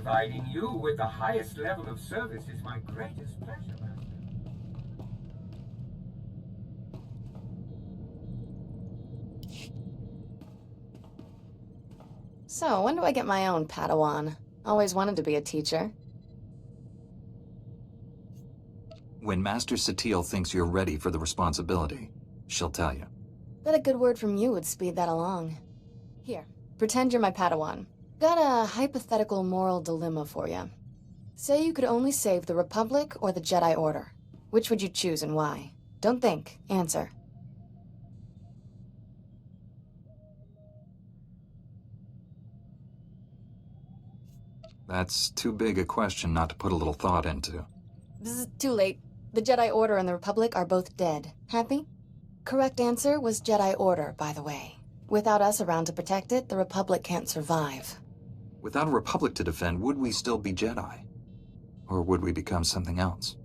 Providing you with the highest level of service is my greatest pleasure, Master. So, when do I get my own Padawan? Always wanted to be a teacher. When Master Satil thinks you're ready for the responsibility, she'll tell you. Bet a good word from you would speed that along. Here, pretend you're my Padawan. Got a hypothetical moral dilemma for you. Say you could only save the Republic or the Jedi Order. Which would you choose and why? Don't think, answer. That's too big a question not to put a little thought into. This is too late. The Jedi Order and the Republic are both dead. Happy? Correct answer was Jedi Order, by the way. Without us around to protect it, the Republic can't survive. Without a Republic to defend, would we still be Jedi? Or would we become something else?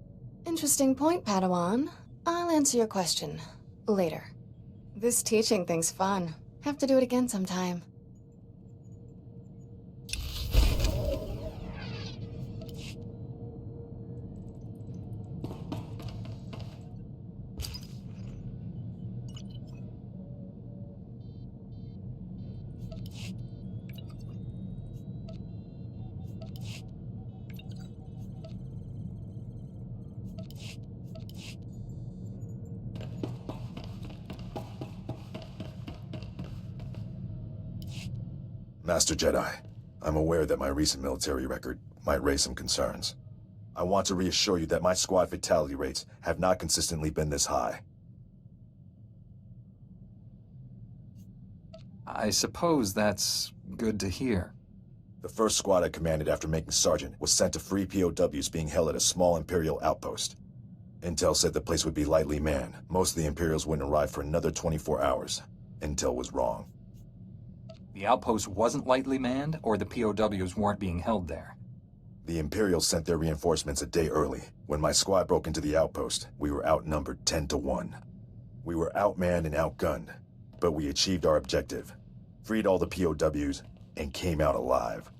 Interesting point, Padawan. I'll answer your question later. This teaching thing's fun. Have to do it again sometime. Master Jedi, I'm aware that my recent military record might raise some concerns. I want to reassure you that my squad fatality rates have not consistently been this high. I suppose that's good to hear. The first squad I commanded after making Sergeant was sent to free POWs being held at a small Imperial outpost. Intel said the place would be lightly manned. Most of the Imperials wouldn't arrive for another 24 hours. Intel was wrong. The outpost wasn't lightly manned, or the POWs weren't being held there? The Imperials sent their reinforcements a day early. When my squad broke into the outpost, we were outnumbered 10-1. We were outmanned and outgunned, but we achieved our objective, freed all the POWs, and came out alive.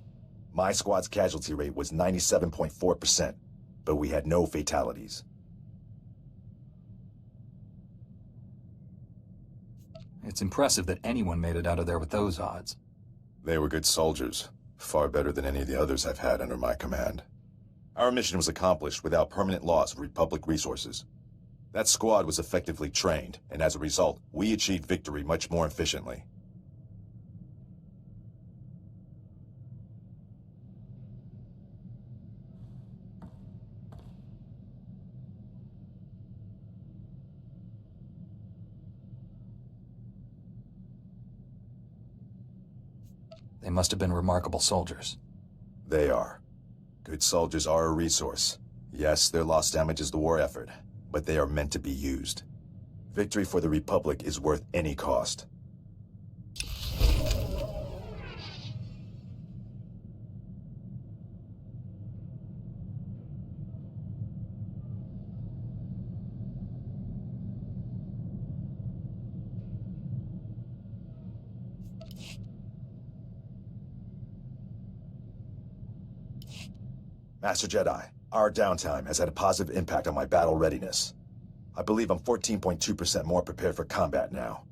My squad's casualty rate was 97.4%, but we had no fatalities. It's impressive that anyone made it out of there with those odds. They were good soldiers, far better than any of the others I've had under my command. Our mission was accomplished without permanent loss of Republic resources. That squad was effectively trained, and as a result, we achieved victory much more efficiently. They must have been remarkable soldiers. They are. Good soldiers are a resource. Yes, their loss damages the war effort, but they are meant to be used. Victory for the Republic is worth any cost. Master Jedi, our downtime has had a positive impact on my battle readiness. I believe I'm 14.2% more prepared for combat now.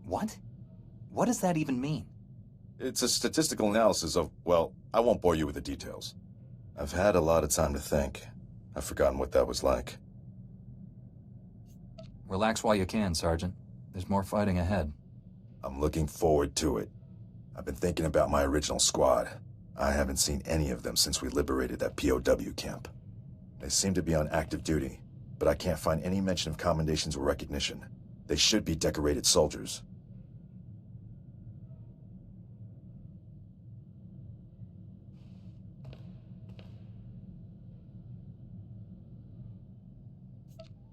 What? What does that even mean? It's a statistical analysis of, well, I won't bore you with the details. I've had a lot of time to think. I've forgotten what that was like. Relax while you can, Sergeant. There's more fighting ahead. I'm looking forward to it. I've been thinking about my original squad. I haven't seen any of them since we liberated that POW camp. They seem to be on active duty, but I can't find any mention of commendations or recognition. They should be decorated soldiers.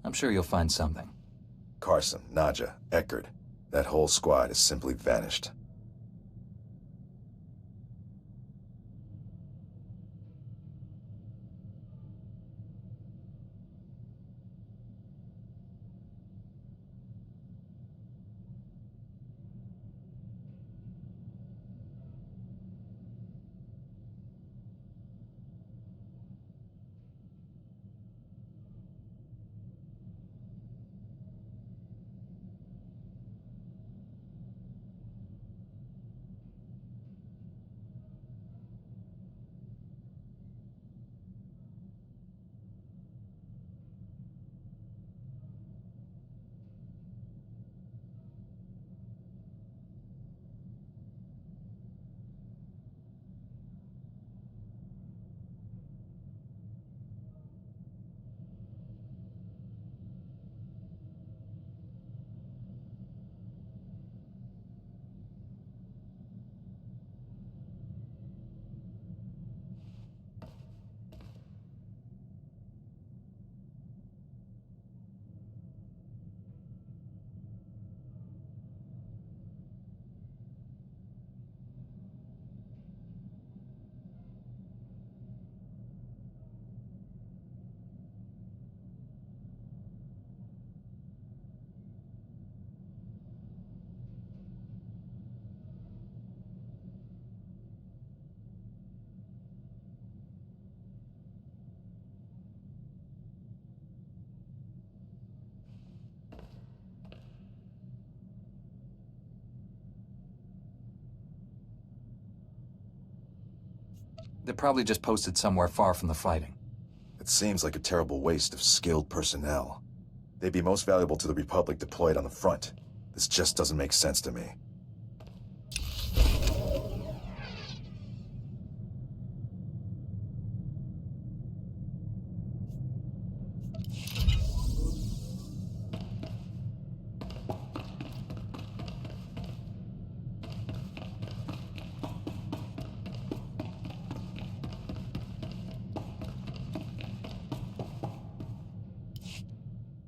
I'm sure you'll find something. Carson, Nadja, Eckert, that whole squad has simply vanished. They're probably just posted somewhere far from the fighting. It seems like a terrible waste of skilled personnel. They'd be most valuable to the Republic deployed on the front. This just doesn't make sense to me.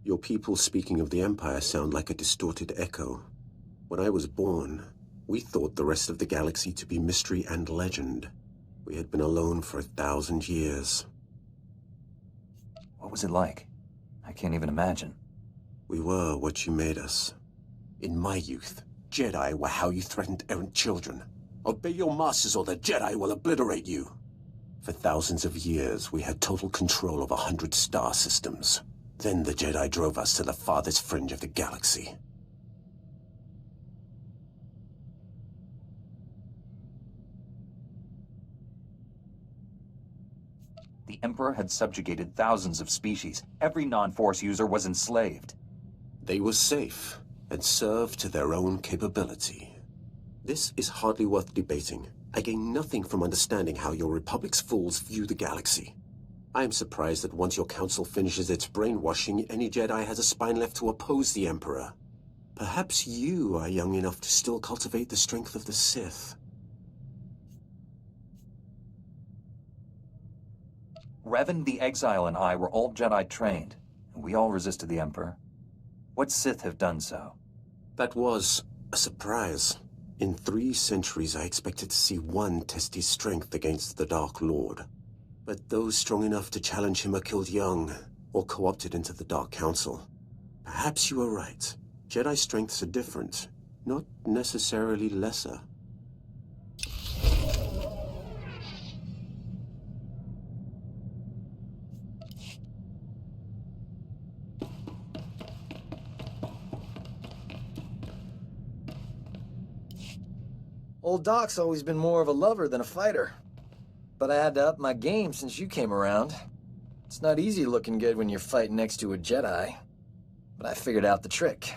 Your people speaking of the Empire sound like a distorted echo. When I was born, we thought the rest of the galaxy to be mystery and legend. We had been alone for 1,000 years. What was it like? I can't even imagine. We were what you made us. In my youth, Jedi were how you threatened errant children. Obey your masters or the Jedi will obliterate you. For thousands of years, we had total control of 100 star systems. Then the Jedi drove us to the farthest fringe of the galaxy. The Emperor had subjugated thousands of species. Every non-Force user was enslaved. They were safe and served to their own capability. This is hardly worth debating. I gain nothing from understanding how your Republic's fools view the galaxy. I am surprised that once your council finishes its brainwashing, any Jedi has a spine left to oppose the Emperor. Perhaps you are young enough to still cultivate the strength of the Sith. Revan the Exile and I were all Jedi trained, and we all resisted the Emperor. What Sith have done so? That was a surprise. In 3 centuries, I expected to see one test his strength against the Dark Lord. But those strong enough to challenge him are killed young, or co-opted into the Dark Council. Perhaps you are right. Jedi strengths are different, not necessarily lesser. Old Doc's always been more of a lover than a fighter. But I had to up my game since you came around. It's not easy looking good when you're fighting next to a Jedi. But I figured out the trick.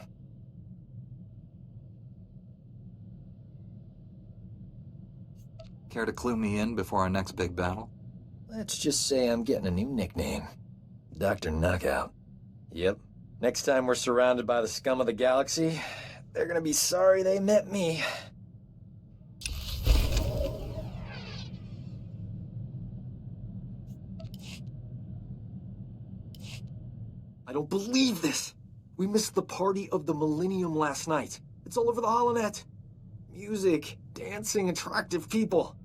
Care to clue me in before our next big battle? Let's just say I'm getting a new nickname. Dr. Knockout. Yep. Next time we're surrounded by the scum of the galaxy, they're gonna be sorry they met me. I don't believe this! We missed the party of the Millennium last night. It's all over the holonet. Music, dancing, attractive people.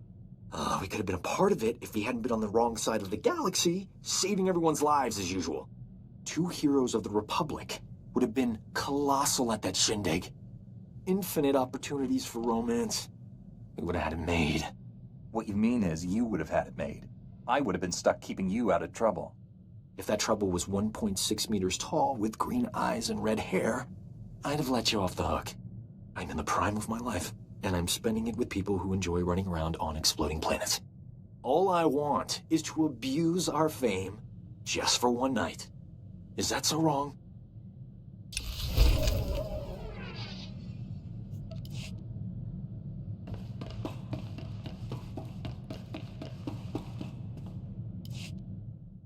We could have been a part of it if we hadn't been on the wrong side of the galaxy, saving everyone's lives as usual. 2 heroes of the Republic would have been colossal at that shindig. Infinite opportunities for romance. We would have had it made. What you mean is you would have had it made. I would have been stuck keeping you out of trouble. If that trouble was 1.6 meters tall with green eyes and red hair, I'd have let you off the hook. I'm in the prime of my life, and I'm spending it with people who enjoy running around on exploding planets. All I want is to abuse our fame just for one night. Is that so wrong?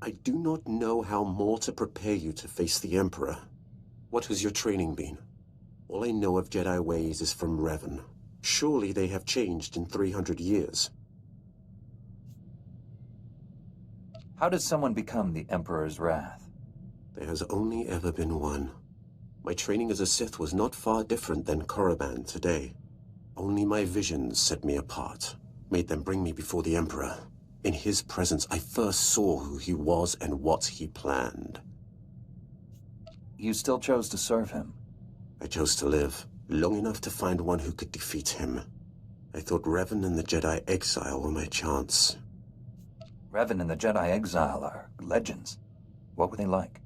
I do not know how more to prepare you to face the Emperor. What has your training been? All I know of Jedi ways is from Revan. Surely they have changed in 300 years. How does someone become the Emperor's wrath? There has only ever been one. My training as a Sith was not far different than Korriban today. Only my visions set me apart, made them bring me before the Emperor. In his presence, I first saw who he was and what he planned. You still chose to serve him? I chose to live, long enough to find one who could defeat him. I thought Revan and the Jedi Exile were my chance. Revan and the Jedi Exile are legends. What were they like?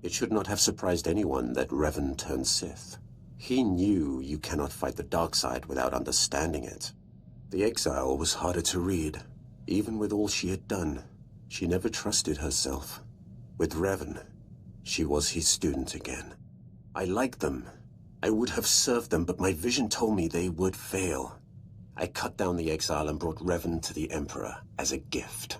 It should not have surprised anyone that Revan turned Sith. He knew you cannot fight the dark side without understanding it. The Exile was harder to read. Even with all she had done, she never trusted herself. With Revan, she was his student again. I liked them. I would have served them, but my vision told me they would fail. I cut down the exile and brought Revan to the Emperor as a gift.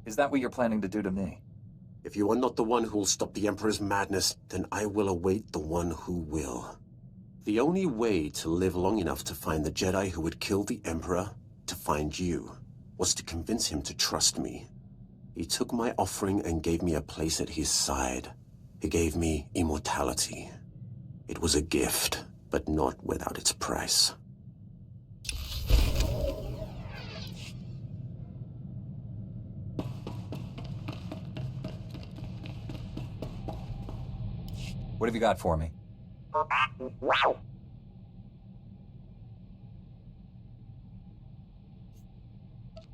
Is that what you're planning to do to me? If you are not the one who will stop the Emperor's madness, then I will await the one who will. The only way to live long enough to find the Jedi who would kill the Emperor, to find you, was to convince him to trust me. He took my offering and gave me a place at his side. He gave me immortality. It was a gift, but not without its price. What have you got for me?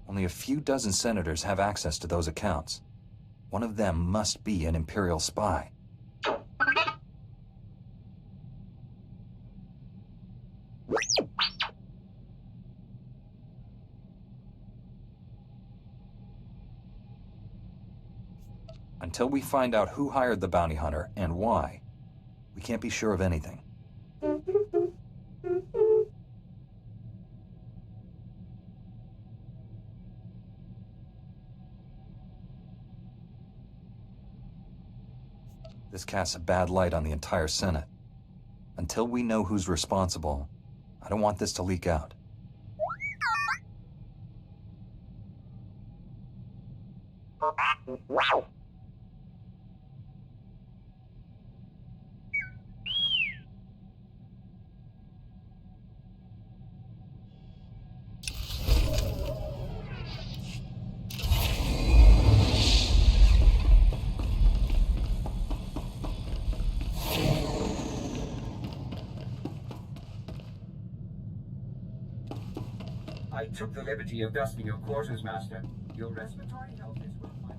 Only a few dozen senators have access to those accounts. One of them must be an Imperial spy. Until we find out who hired the bounty hunter and why, we can't be sure of anything. This casts a bad light on the entire Senate. Until we know who's responsible, I don't want this to leak out. I took the liberty of dusting your quarters, Master. Your respiratory health is well minded.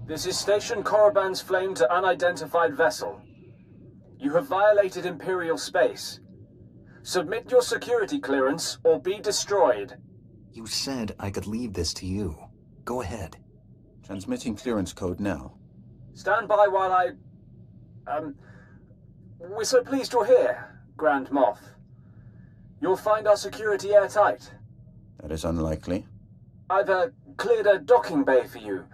This is Station Korriban's flame to unidentified vessel. You have violated Imperial space. Submit your security clearance or be destroyed. You said I could leave this to you. Go ahead. Transmitting clearance code now. Stand by while I... We're so pleased you're here, Grand Moff. You'll find our security airtight. That is unlikely. I've cleared a docking bay for you.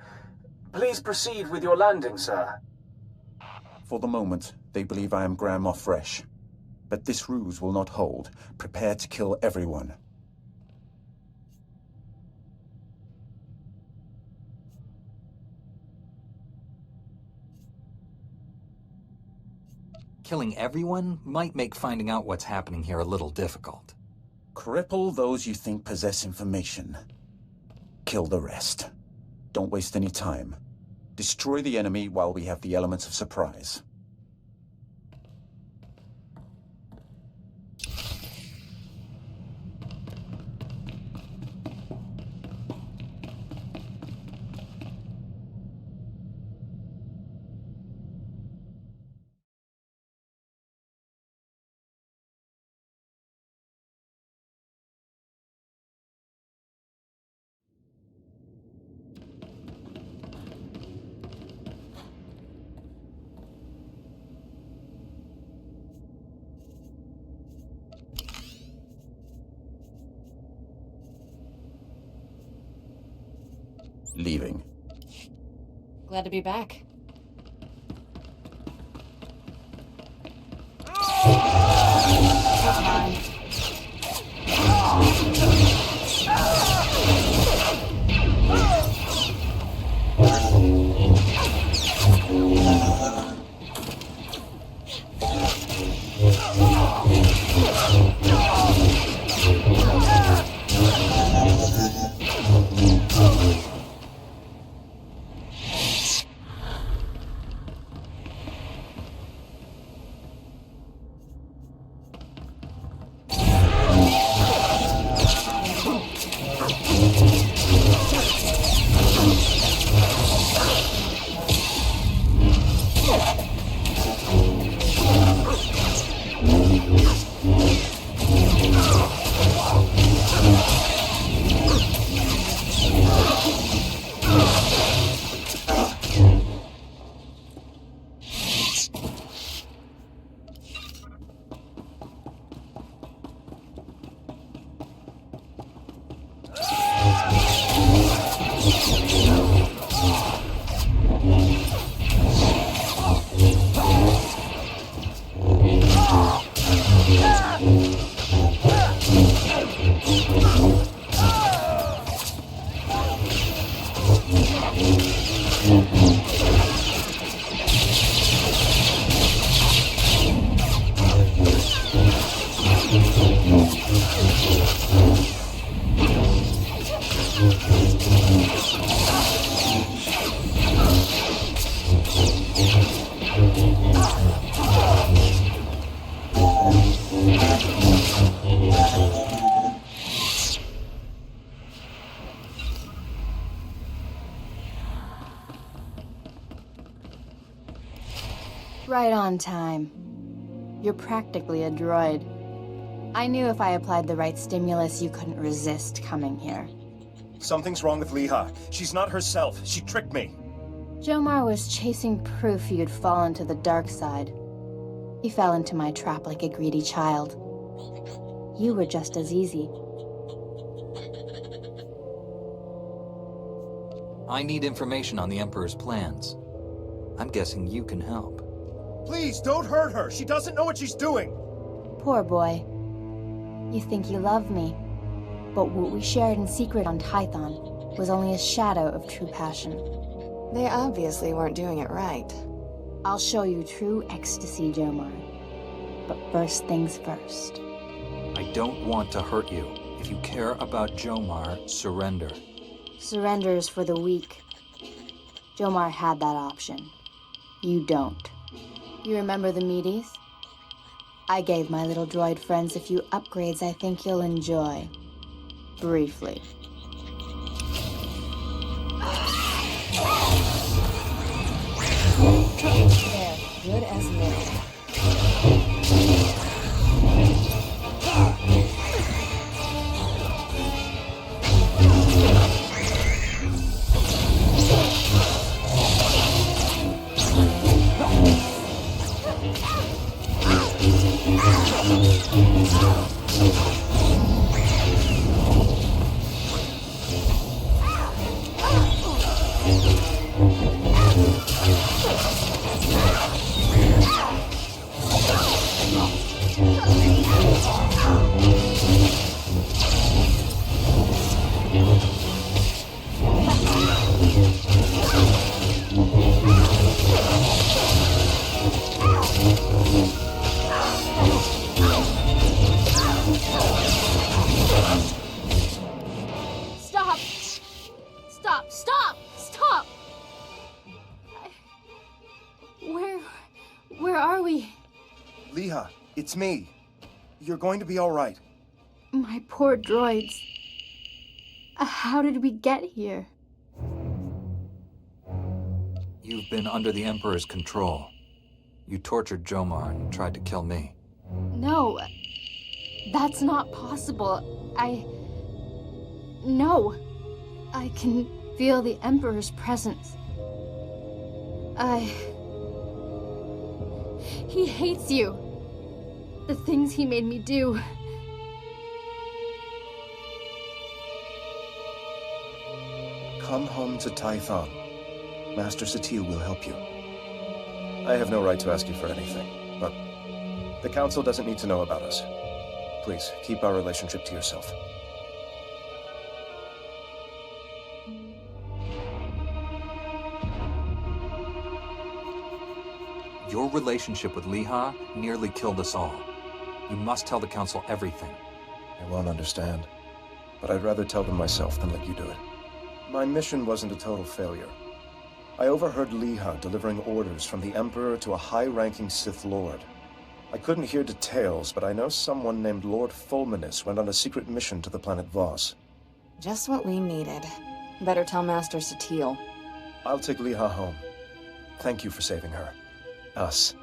Please proceed with your landing, sir. For the moment, they believe I am Grand Moff Fresh. But this ruse will not hold. Prepare to kill everyone. Killing everyone might make finding out what's happening here a little difficult. Cripple those you think possess information. Kill the rest. Don't waste any time. Destroy the enemy while we have the elements of surprise. Leaving. Glad to be back. Right on time. You're practically a droid. I knew if I applied the right stimulus, you couldn't resist coming here. Something's wrong with Leeha. She's not herself. She tricked me. Jomar was chasing proof you'd fallen to the dark side. He fell into my trap like a greedy child. You were just as easy. I need information on the Emperor's plans. I'm guessing you can help. Please, don't hurt her. She doesn't know what she's doing. Poor boy. You think you love me, but what we shared in secret on Tython was only a shadow of true passion. They obviously weren't doing it right. I'll show you true ecstasy, Jomar. But first things first. I don't want to hurt you. If you care about Jomar, surrender. Surrender is for the weak. Jomar had that option. You don't. You remember the meaties? I gave my little droid friends a few upgrades I think you'll enjoy. Briefly. There, good as new. It's me. You're going to be all right. My poor droids. How did we get here? You've been under the Emperor's control. You tortured Jomar and tried to kill me. No. That's not possible. No. I can feel the Emperor's presence. He hates you. The things he made me do. Come home to Tython. Master Satil will help you. I have no right to ask you for anything, but the Council doesn't need to know about us. Please, keep our relationship to yourself. Your relationship with Leeha nearly killed us all. You must tell the Council everything. They won't understand, but I'd rather tell them myself than let you do it. My mission wasn't a total failure. I overheard Leeha delivering orders from the Emperor to a high-ranking Sith Lord. I couldn't hear details, but I know someone named Lord Fulminus went on a secret mission to the planet Voss. Just what we needed. Better tell Master Satil. I'll take Leeha home. Thank you for saving her. Us.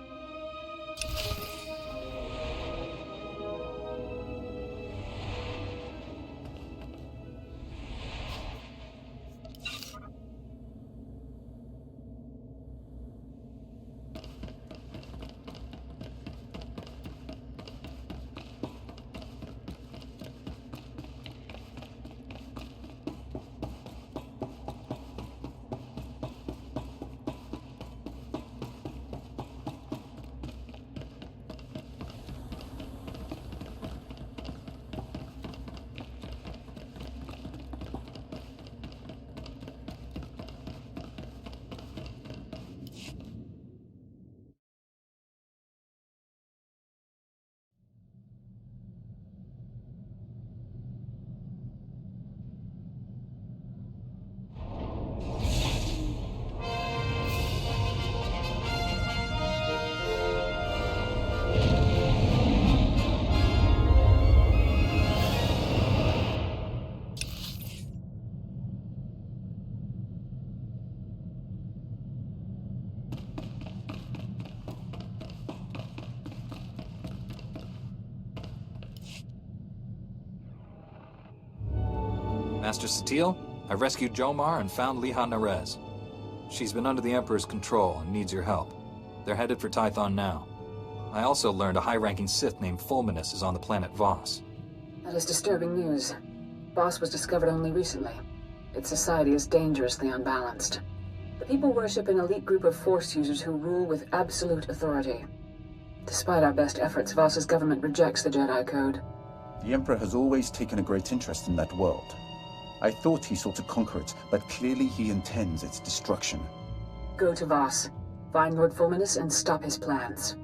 Master Satil, I rescued Jomar and found Leeha Nerez. She's been under the Emperor's control and needs your help. They're headed for Tython now. I also learned a high-ranking Sith named Fulminus is on the planet Voss. That is disturbing news. Voss was discovered only recently. Its society is dangerously unbalanced. The people worship an elite group of Force users who rule with absolute authority. Despite our best efforts, Voss's government rejects the Jedi Code. The Emperor has always taken a great interest in that world. I thought he sought to conquer it, but clearly he intends its destruction. Go to Voss. Find Lord Fulminus and stop his plans.